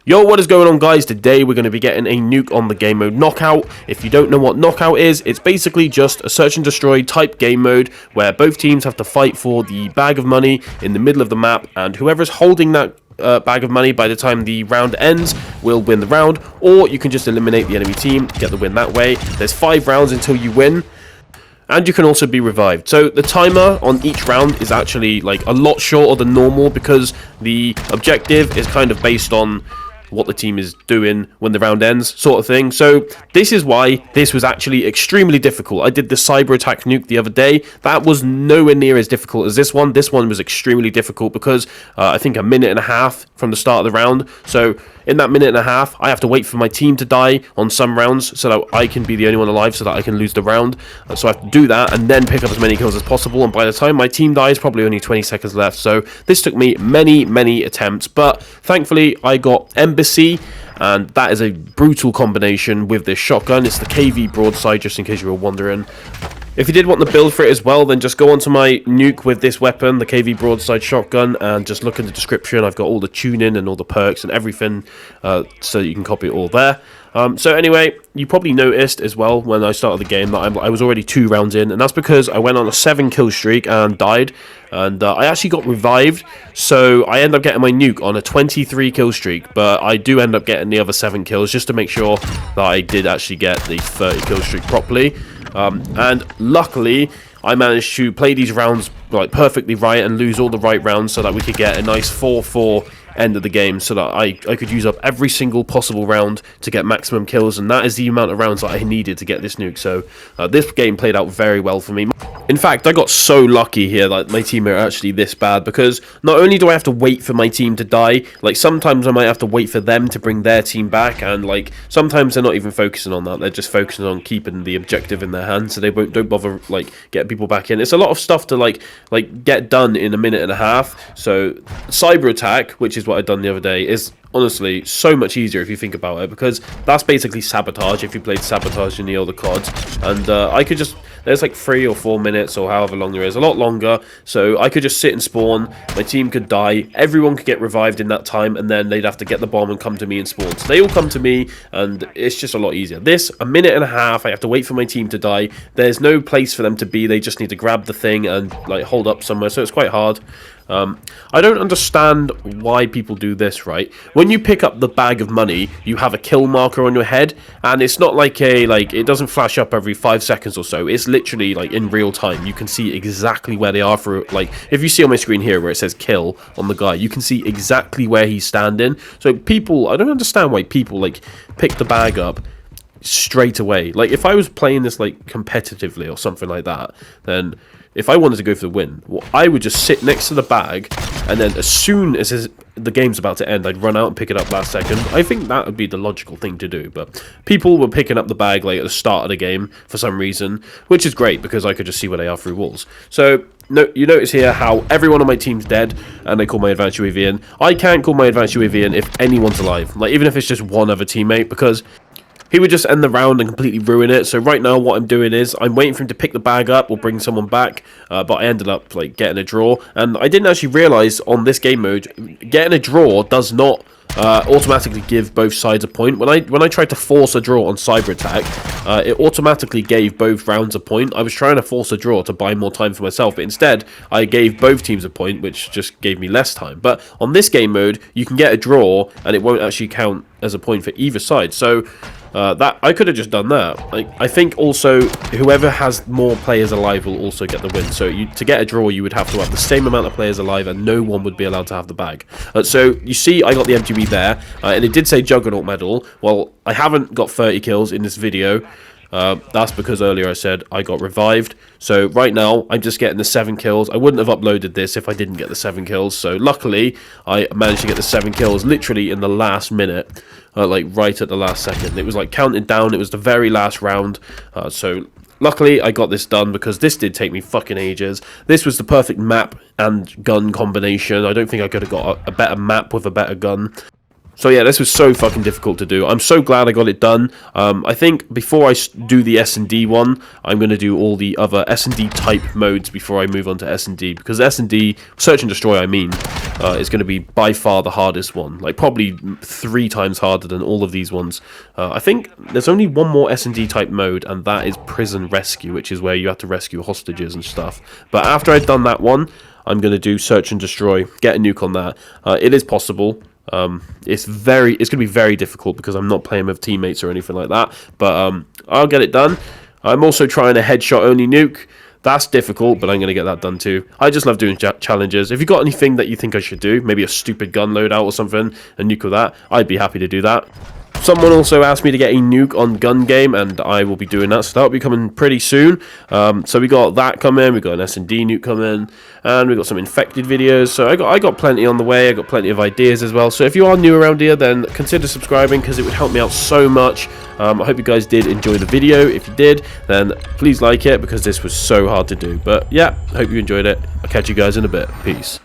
Yo, what is going on, guys? Today we're going to be getting a nuke on the game mode knockout. If you don't know what knockout is, it's basically just a search and destroy type game mode where both teams have to fight for the bag of money in the middle of the map, and whoever's holding that bag of money by the time the round ends will win the round, or you can just eliminate the enemy team, get the win that way. There's 5 rounds until you win. And you can also be revived. So the timer on each round is actually like a lot shorter than normal because the objective is kind of based on what the team is doing when the round ends, sort of thing. So this is why this was actually extremely difficult. I did the cyber attack nuke the other day. That was nowhere near as difficult as this one. This one was extremely difficult because I think a minute and a half from the start of the round. So in that minute and a half, I have to wait for my team to die on some rounds so that I can be the only one alive so that I can lose the round. So I have to do that and then pick up as many kills as possible. And by the time my team dies, probably only 20 seconds left. So this took me many attempts. But thankfully, I got Embassy. And that is a brutal combination with this shotgun. It's the KV broadside, just in case you were wondering. If you did want the build for it as well, then just go onto my nuke with this weapon, the KV broadside shotgun, and just look in the description. I've got all the tuning and all the perks and everything, so you can copy it all there. So anyway, you probably noticed as well when I started the game that I was already 2 rounds in, and that's because I went on a 7 kill streak and died, and I actually got revived, so I end up getting my nuke on a 23 kill streak, but I do end up getting the other 7 kills just to make sure that I did actually get the 30 kill streak properly. And luckily I managed to play these rounds like perfectly right and lose all the right rounds so that we could get a nice 4-4 end of the game, so that I could use up every single possible round to get maximum kills, and that is the amount of rounds that I needed to get this nuke. So this game played out very well for me. In fact, I got so lucky here that my team are actually this bad, because not only do I have to wait for my team to die, like sometimes I might have to wait for them to bring their team back, and like sometimes they're not even focusing on that, they're just focusing on keeping the objective in their hands, so they don't bother like getting people back in. It's a lot of stuff to like get done in a minute and a half. So cyber attack, which is what I've done the other day, is honestly so much easier if you think about it, because that's basically sabotage if you played sabotage in the older CODs, and I could just, there's like 3 or 4 minutes or however long there is, a lot longer, so I could just sit and spawn, my team could die, everyone could get revived in that time, and then they'd have to get the bomb and come to me and spawn. So they all come to me, and it's just a lot easier. This, a minute and a half, I have to wait for my team to die, there's no place for them to be, they just need to grab the thing and like hold up somewhere, so it's quite hard. I don't understand why people do this, right? When you pick up the bag of money, you have a kill marker on your head, and it's not like it doesn't flash up every 5 seconds or so. It's literally like in real time. You can see exactly where they are for, like, if you see on my screen here where it says kill on the guy, you can see exactly where he's standing. So people, I don't understand why people like pick the bag up straight away. Like if I was playing this like competitively or something like that, then if I wanted to go for the win, well, I would just sit next to the bag, and then as soon as the game's about to end, I'd run out and pick it up last second. I think that would be the logical thing to do, but people were picking up the bag like at the start of the game for some reason, which is great because I could just see where they are through walls. So you notice here how everyone on my team's dead, and they call my advanced UAV in. I can't call my advanced UAV in if anyone's alive, like even if it's just one other teammate, because he would just end the round and completely ruin it. So right now what I'm doing is I'm waiting for him to pick the bag up or bring someone back, but I ended up like getting a draw, and I didn't actually realize on this game mode getting a draw does not automatically give both sides a point. When I tried to force a draw on cyber attack, it automatically gave both rounds a point. I was trying to force a draw to buy more time for myself, but instead I gave both teams a point, which just gave me less time. But on this game mode you can get a draw and it won't actually count as a point for either side. So that I could have just done that. I think also whoever has more players alive will also get the win. So to get a draw, you would have to have the same amount of players alive, and no one would be allowed to have the bag. So you see, I got the MGB there, and it did say Juggernaut medal. Well, I haven't got 30 kills in this video. That's because earlier I said I got revived. So right now I'm just getting the 7 kills. I wouldn't have uploaded this if I didn't get the 7 kills. So luckily I managed to get the 7 kills literally in the last minute, like right at the last second. It was like counted down. It was the very last round. So luckily I got this done, because this did take me fucking ages. This was the perfect map and gun combination. I don't think I could have got a better map with a better gun. So yeah, this was so fucking difficult to do. I'm so glad I got it done. I think before I do the S&D one, I'm going to do all the other S&D type modes before I move on to S&D. Because S&D, Search and Destroy, I mean, is going to be by far the hardest one. Like, probably 3 times harder than all of these ones. I think there's only one more S&D type mode, and that is Prison Rescue, which is where you have to rescue hostages and stuff. But after I've done that one, I'm going to do Search and Destroy, get a nuke on that. It is possible. It's going to be very difficult because I'm not playing with teammates or anything like that, but I'll get it done. I'm also trying a headshot only nuke. That's difficult, but I'm going to get that done too. I just love doing challenges. If you've got anything that you think I should do, maybe a stupid gun loadout or something, a nuke with that, I'd be happy to do that. Someone also asked me to get a nuke on gun game, and I will be doing that, so that'll be coming pretty soon. So we got that coming, we got an S&D nuke coming, and we got some infected videos. So I got plenty on the way, I got plenty of ideas as well. So if you are new around here, then consider subscribing, because it would help me out so much. I hope you guys did enjoy the video. If you did, then please like it, because this was so hard to do. But yeah, hope you enjoyed it. I'll catch you guys in a bit. Peace.